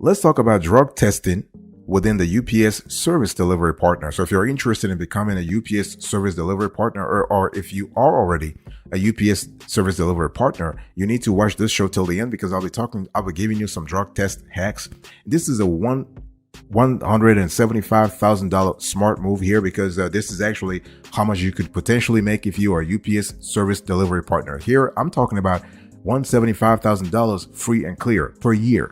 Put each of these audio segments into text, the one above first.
Let's talk about drug testing within the UPS service delivery partner. So if you're interested in becoming a UPS service delivery partner, or if you are already a UPS service delivery partner, you need to watch this show till the end, because I'll be giving you some drug test hacks. This is a $175,000 smart move here, because this is actually how much you could potentially make if you are a UPS service delivery partner. Here, I'm talking about $175,000 free and clear per year.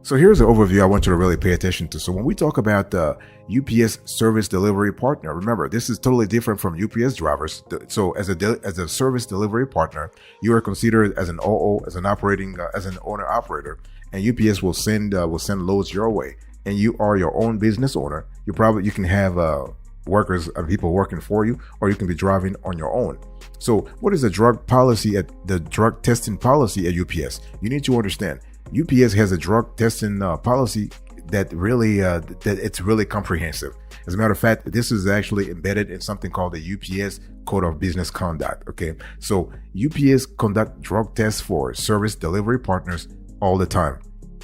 So here's an overview I want you to really pay attention to. So when we talk about the UPS service delivery partner, remember, this is totally different from UPS drivers. So as a service delivery partner, you are considered as an OO, as an owner operator, and UPS will send loads your way, and you are your own business owner. You can have workers and people working for you, or you can be driving on your own. So what is the drug testing policy at UPS? You need to understand. UPS has a drug testing policy that it's really comprehensive. As a matter of fact, this is actually embedded in something called the UPS Code of Business Conduct. Okay, so UPS conduct drug tests for service delivery partners all the time.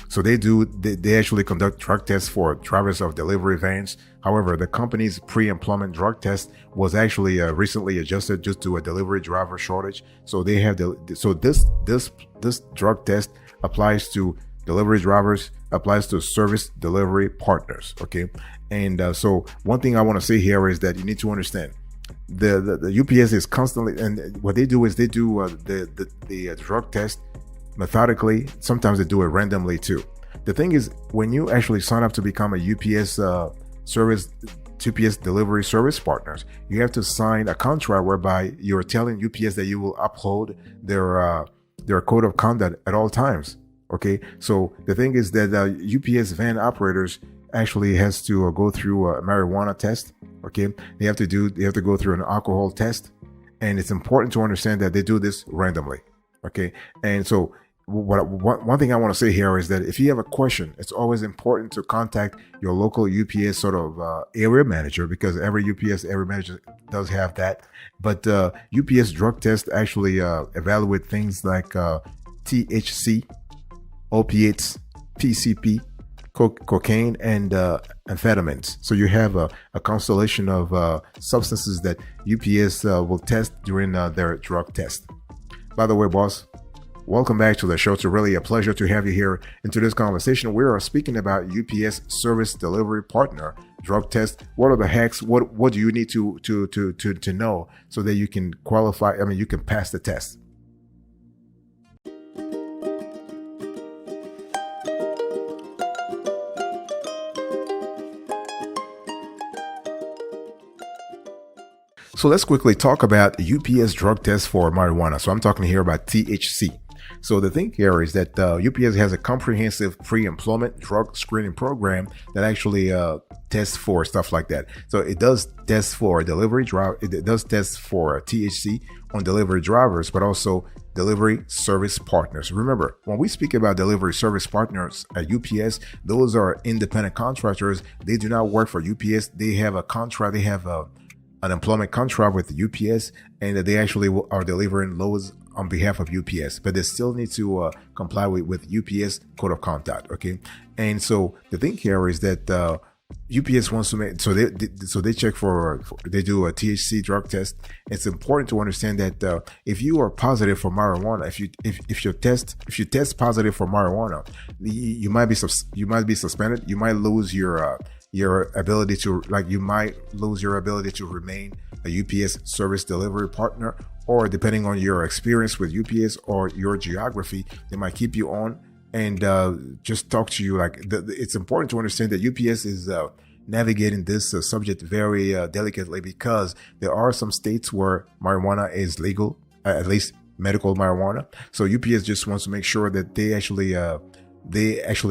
So they actually conduct drug tests for drivers of delivery vans. However, the company's pre-employment drug test was actually recently adjusted due to a delivery driver shortage. So they have this drug test applies to delivery drivers, applies to service delivery partners. Okay, and so one thing I want to say here is that you need to understand the UPS is constantly, and what they do is they do the drug test methodically. Sometimes they do it randomly too. The thing is, when you actually sign up to become a UPS delivery service partners, you have to sign a contract whereby you're telling UPS that you will uphold their code of conduct at all times. Okay, so the thing is that UPS van operators actually has to go through a marijuana test. Okay, they have to go through an alcohol test, and it's important to understand that they do this randomly. Okay, and so one thing I want to say here is that if you have a question, it's always important to contact your local UPS sort of area manager, because every UPS area manager does have that. But UPS drug test actually evaluate things like THC, opiates, PCP, cocaine, and amphetamines. So you have a constellation of substances that UPS will test during their drug test. By the way, boss, welcome back to the show. It's really a pleasure to have you here into this conversation. We are speaking about UPS service delivery partner drug test. What are the hacks? What do you need to know so that you can qualify? I mean, you can pass the test. So let's quickly talk about UPS drug test for marijuana. So I'm talking here about THC. So the thing here is that UPS has a comprehensive pre-employment drug screening program that actually tests for stuff like that. So it does test for delivery driver. It does test for THC on delivery drivers, but also delivery service partners. Remember, when we speak about delivery service partners at UPS, those are independent contractors. They do not work for UPS. They have a contract. They have an employment contract with the UPS, and they actually are delivering loads on behalf of UPS, but they still need to comply with UPS code of conduct. Okay, and so the thing here is that UPS wants to make, so they check they do a THC drug test. It's important to understand that if you are positive for marijuana, if you test positive for marijuana, you might be suspended. You might lose your ability to remain a UPS service delivery partner, or depending on your experience with UPS or your geography, they might keep you on and just talk to you. It's important to understand that UPS is navigating this subject very delicately, because there are some states where marijuana is legal, at least medical marijuana. So UPS just wants to make sure that they actually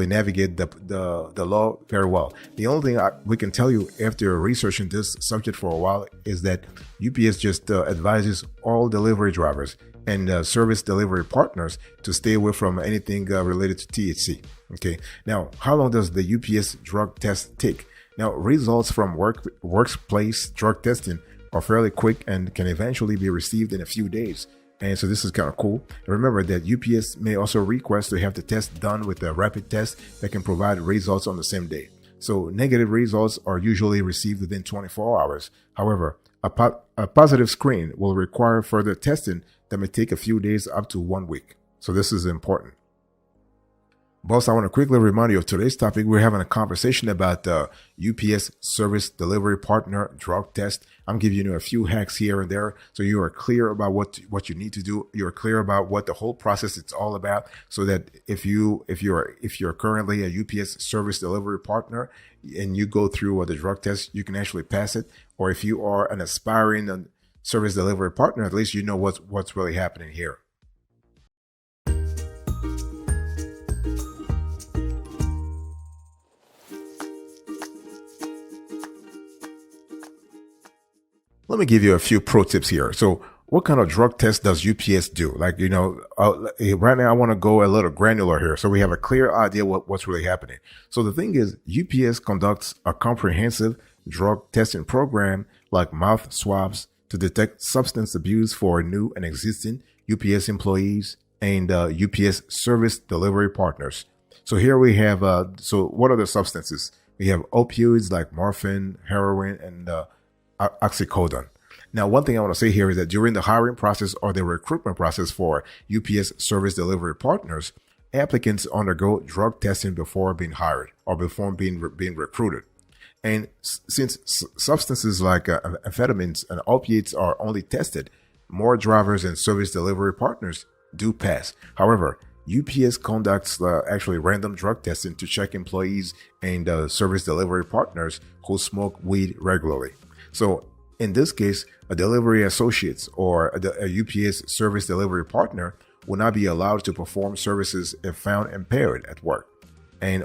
navigate the law very well. The only thing we can tell you after researching this subject for a while is that UPS just advises all delivery drivers and service delivery partners to stay away from anything related to THC. Okay. Now, how long does the UPS drug test take? Now, results from workplace drug testing are fairly quick and can eventually be received in a few days. And so this is kind of cool. And remember that UPS may also request to have the test done with a rapid test that can provide results on the same day. So negative results are usually received within 24 hours. However, a positive screen will require further testing that may take a few days up to 1 week. So this is important. Boss, I want to quickly remind you of today's topic. We're having a conversation about the UPS service delivery partner drug test. I'm giving you a few hacks here and there, so you are clear about what you need to do. You're clear about what the whole process is all about, so that if you're currently a UPS service delivery partner and you go through the drug test, you can actually pass it. Or if you are an aspiring service delivery partner, at least you know what's really happening here. Let me give you a few pro tips here. So what kind of drug test does UPS do? Like, right now I want to go a little granular here so we have a clear idea what's really happening. So the thing is, UPS conducts a comprehensive drug testing program like mouth swabs to detect substance abuse for new and existing UPS employees and UPS service delivery partners. So here we have, so what are the substances? We have opioids like morphine, heroin, and oxycodone. Now, one thing I want to say here is that during the hiring process or the recruitment process for UPS service delivery partners, applicants undergo drug testing before being hired or before being recruited. And since substances like amphetamines and opiates are only tested, more drivers and service delivery partners do pass. However, UPS conducts actually random drug testing to check employees and service delivery partners who smoke weed regularly. So in this case, a delivery associate or a UPS service delivery partner will not be allowed to perform services if found impaired at work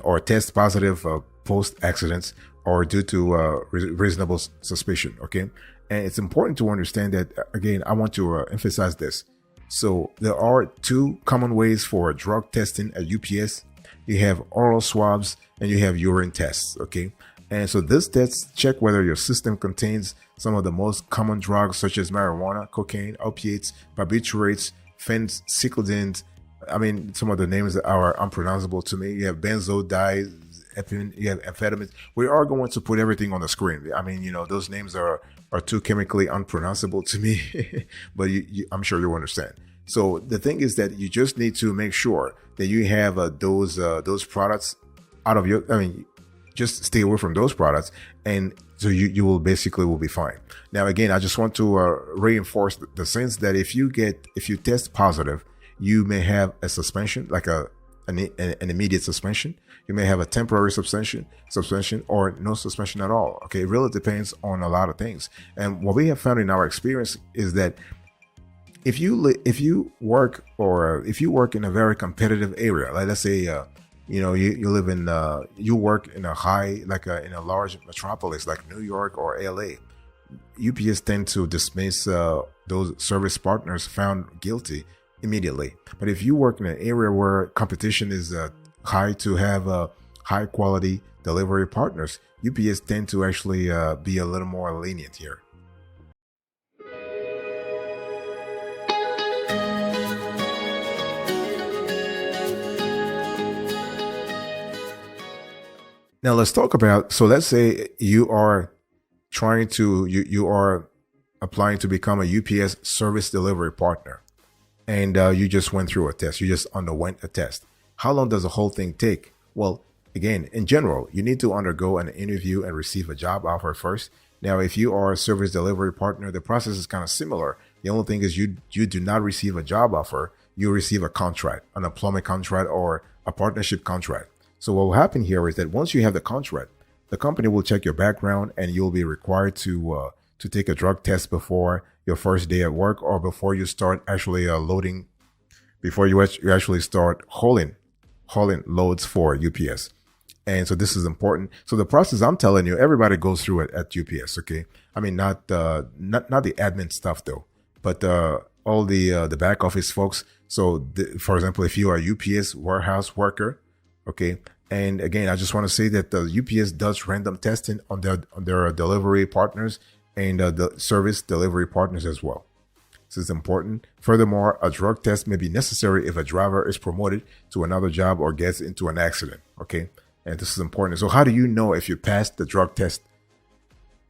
or test positive post-accidents or due to reasonable suspicion, okay? And it's important to understand that, again, I want to emphasize this. So there are two common ways for drug testing at UPS. You have oral swabs and you have urine tests, okay? And so this tests check whether your system contains some of the most common drugs such as marijuana, cocaine, opiates, barbiturates, phencyclidines. I mean, some of the names that are unpronounceable to me. You have benzodiazepine, you have amphetamines. We are going to put everything on the screen. I mean, those names are too chemically unpronounceable to me, but I'm sure you understand. So the thing is that you just need to make sure that you have those products out of just stay away from those products, and so you will basically be fine. Now, again, I just want to reinforce the sense that if you test positive, you may have a suspension, like an immediate suspension. You may have a temporary suspension, or no suspension at all. Okay, it really depends on a lot of things. And what we have found in our experience is that if you work in a very competitive area, like let's say you work in in a large metropolis like New York or LA, UPS tend to dismiss those service partners found guilty immediately. But if you work in an area where competition is high to have high quality delivery partners, UPS tend to actually be a little more lenient here. Now let's talk about, so let's say you are you are applying to become a UPS service delivery partner, and you just went through a test. You just underwent a test. How long does the whole thing take? Well, again, in general, you need to undergo an interview and receive a job offer first. Now, if you are a service delivery partner, the process is kind of similar. The only thing is you do not receive a job offer. You receive a contract, an employment contract or a partnership contract. So what will happen here is that once you have the contract, the company will check your background and you'll be required to take a drug test before your first day at work or before you start actually before you actually start hauling loads for UPS. And so this is important. So the process, I'm telling you, everybody goes through it at UPS. Okay. I mean, not the admin stuff though, but all the back office folks. So for example, if you are a UPS warehouse worker, okay. And again, I just want to say that the UPS does random testing on their delivery partners and the service delivery partners as well. This is important. Furthermore, a drug test may be necessary if a driver is promoted to another job or gets into an accident. Okay. And this is important. So how do you know if you passed the drug test?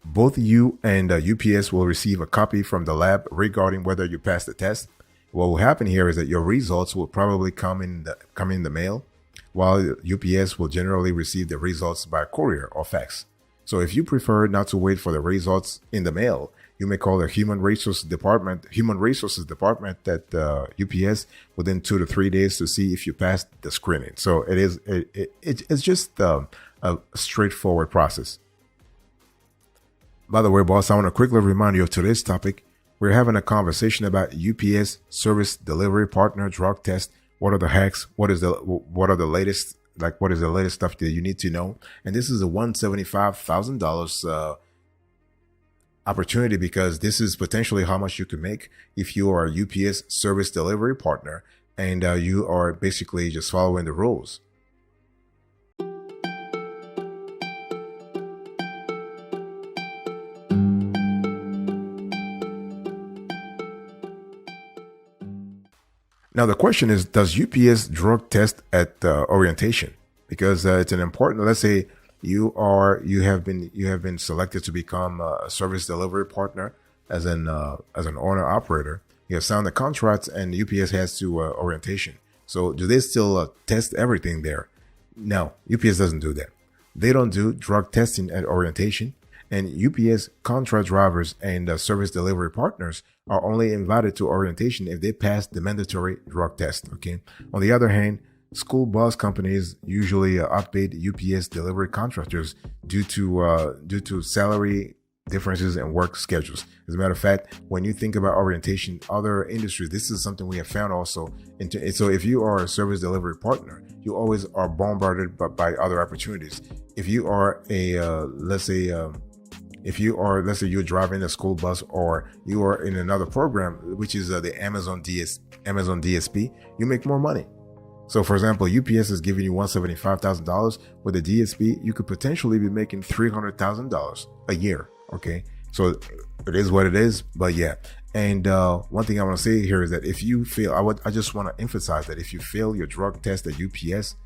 Both you and UPS will receive a copy from the lab regarding whether you passed the test. What will happen here is that your results will probably come in the mail, while UPS will generally receive the results by courier or fax. So if you prefer not to wait for the results in the mail, you may call the human resources department at UPS within 2 to 3 days to see if you passed the screening. So it's just a straightforward process. By the way, boss, I want to quickly remind you of today's topic. We're having a conversation about UPS service delivery partner drug test. What are the hacks? What is the latest? What is the latest stuff that you need to know? And this is a $175,000 opportunity, because this is potentially how much you can make if you are a UPS service delivery partner and you are basically just following the rules. Now, the question is, does UPS drug test at orientation? Because it's an important, let's say you have been selected to become a service delivery partner as an owner operator. You have signed the contracts and UPS has to orientation. So do they still test everything there? No, UPS doesn't do that. They don't do drug testing at orientation. And UPS contract drivers and service delivery partners are only invited to orientation if they pass the mandatory drug test. Okay. On the other hand, school bus companies usually outbid UPS delivery contractors due to salary differences and work schedules. As a matter of fact, when you think about orientation, other industries, this is something we have found also. So if you are a service delivery partner, you always are bombarded by other opportunities. If you are let's say you're driving a school bus, or you are in another program, which is the Amazon DSP, you make more money. So for example, UPS is giving you $175,000. With the DSP, you could potentially be making $300,000 a year. Okay. So it is what it is, but yeah. And one thing I want to say here is that if you fail, I just want to emphasize that if you fail your drug test at UPS,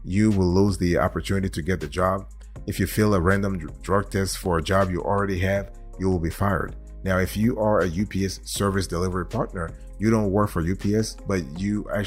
you will lose the opportunity to get the job. If you fail a random drug test for a job you already have, you will be fired. Now, if you are a UPS service delivery partner, you don't work for UPS, but you are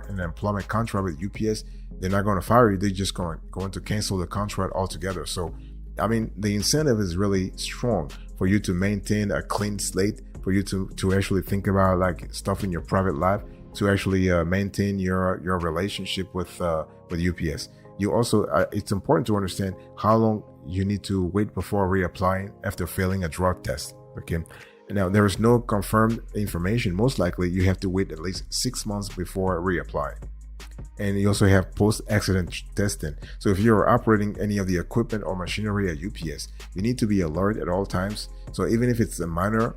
in an employment contract with UPS, they're not going to fire you. They're just going to cancel the contract altogether. So, I mean, the incentive is really strong for you to maintain a clean slate, for you to actually think about like stuff in your private life, to actually maintain your relationship with UPS. You also, it's important to understand how long you need to wait before reapplying after failing a drug test. Okay. Now, there is no confirmed information. Most likely, you have to wait at least 6 months before reapplying. And you also have post-accident testing. So if you're operating any of the equipment or machinery at UPS, you need to be alert at all times. So even if it's a minor,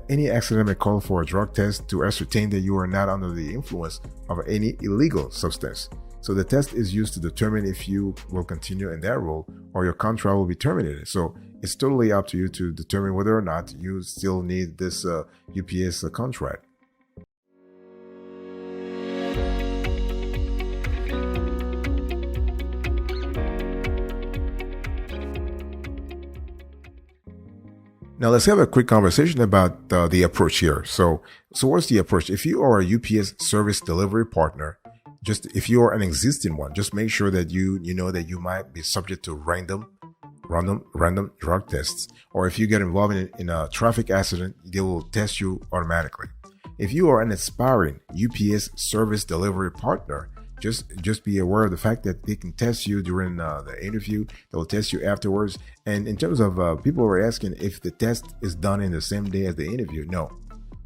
any accident may call for a drug test to ascertain that you are not under the influence of any illegal substance. So the test is used to determine if you will continue in that role or your contract will be terminated. So it's totally up to you to determine whether or not you still need this UPS contract. Now let's have a quick conversation about the approach here. So what's the approach? If you are a UPS service delivery partner, if you are an existing one, just make sure that you know that you might be subject to random drug tests. Or if you get involved in a traffic accident, they will test you automatically. If you are an aspiring UPS service delivery partner, just be aware of the fact that they can test you during the interview. They will test you afterwards. And in terms of people were asking if the test is done in the same day as the interview, no.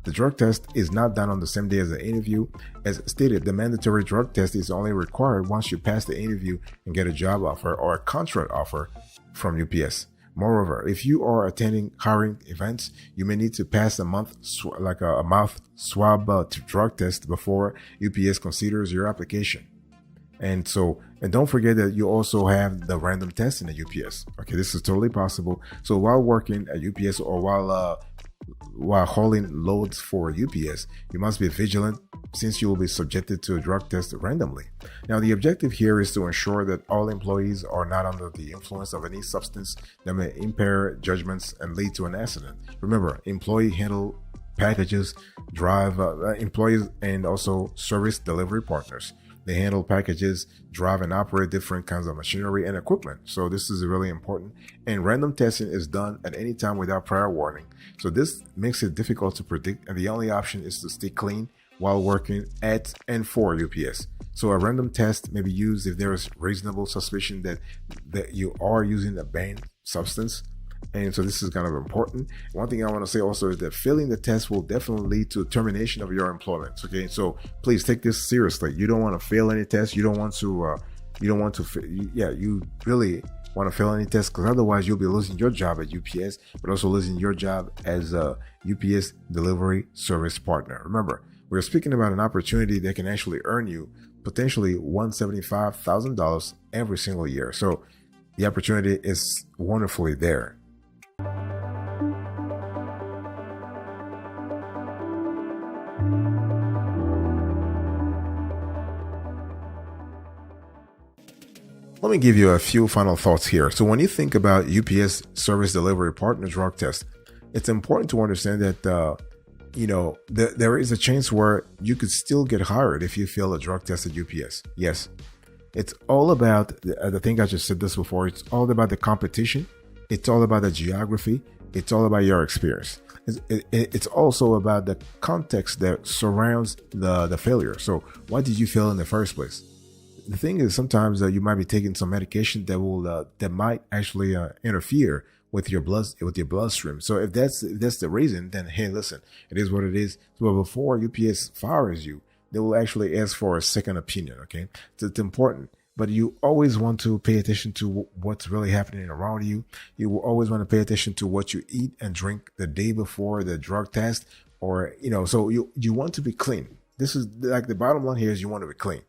The drug test is not done on the same day as the interview. As stated, the mandatory drug test is only required once you pass the interview and get a job offer or a contract offer from UPS. Moreover, if you are attending hiring events, you may need to pass a mouth swab drug test before UPS considers your application. And don't forget that you also have the random testing at UPS. Okay, this is totally possible. So while working at UPS or while while hauling loads for UPS, you must be vigilant since you will be subjected to a drug test randomly. Now, the objective here is to ensure that all employees are not under the influence of any substance that may impair judgments and lead to an accident. Remember, employee handle packages, drive employees, and also service delivery partners. They handle packages, drive, and operate different kinds of machinery and equipment. So this is really important. And random testing is done at any time without prior warning. So this makes it difficult to predict, and the only option is to stay clean while working at and for UPS. So a random test may be used if there is reasonable suspicion that you are using a banned substance. And so this is kind of important. One thing I want to say also is that failing the test will definitely lead to termination of your employment. Okay, so please take this seriously. You don't want to fail any test. You really want to fail any test, because otherwise you'll be losing your job at UPS, but also losing your job as a UPS delivery service partner. Remember, we're speaking about an opportunity that can actually earn you potentially $175,000 every single year. So the opportunity is wonderfully there. Let me give you a few final thoughts here. So when you think about UPS service delivery partner drug test, it's important to understand that there is a chance where you could still get hired if you fail a drug test at UPS. Yes, it's all about, I think I just said this before, it's all about the competition. It's all about the geography. It's all about your experience. It's also about the context that surrounds the failure. So why did you fail in the first place? The thing is, sometimes you might be taking some medication that might actually interfere with your bloodstream. So if that's the reason, then hey, listen, it is what it is. So before UPS fires you, they will actually ask for a second opinion. Okay, so it's important. But you always want to pay attention to what's really happening around you. You will always want to pay attention to what you eat and drink the day before the drug test, or so you want to be clean. This is like the bottom line here is you want to be clean.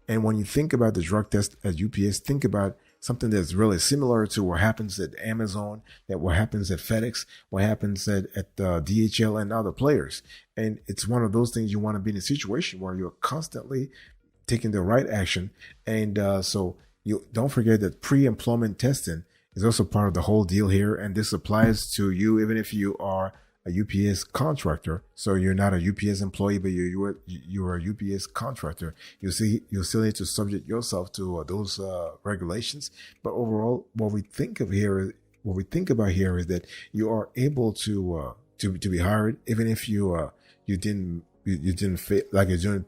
And when you think about the drug test at UPS, think about something that's really similar to what happens at Amazon, what happens at FedEx, what happens at DHL and other players. And it's one of those things you want to be in a situation where you're constantly taking the right action. And so you don't forget that pre-employment testing is also part of the whole deal here. And this applies to you even if you are a UPS contractor. So you're not a UPS employee, but you're a UPS contractor. You still need to subject yourself to those regulations. But overall, what we think about here is that you are able to be hired, even if you didn't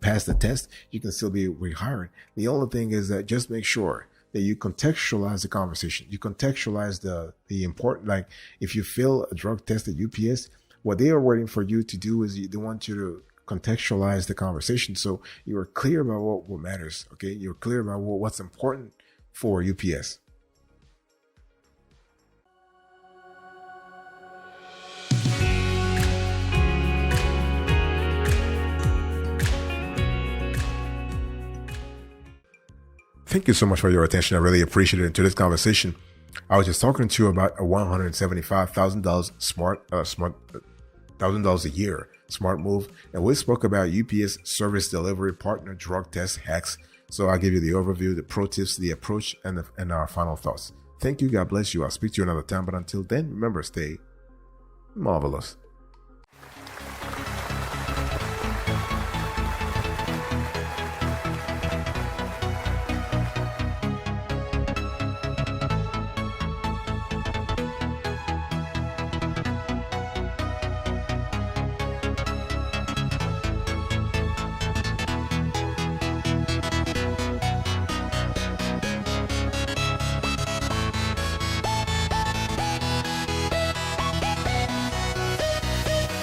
pass the test. You can still be rehired. The only thing is that just make sure that you contextualize the conversation. You contextualize the important, like if you fail a drug test at UPS, what they are waiting for you to do is they want you to contextualize the conversation. So you are clear about what matters. Okay. You're clear about what's important for UPS. Thank you so much for your attention. I really appreciate it. To this conversation, I was just talking to you about a $175,000 $1,000 a year smart move, and we spoke about UPS service delivery partner drug test hacks. So I'll give you the overview, the pro tips, the approach, and our final thoughts. Thank you. God bless you. I'll speak to you another time. But until then, remember, stay marvelous.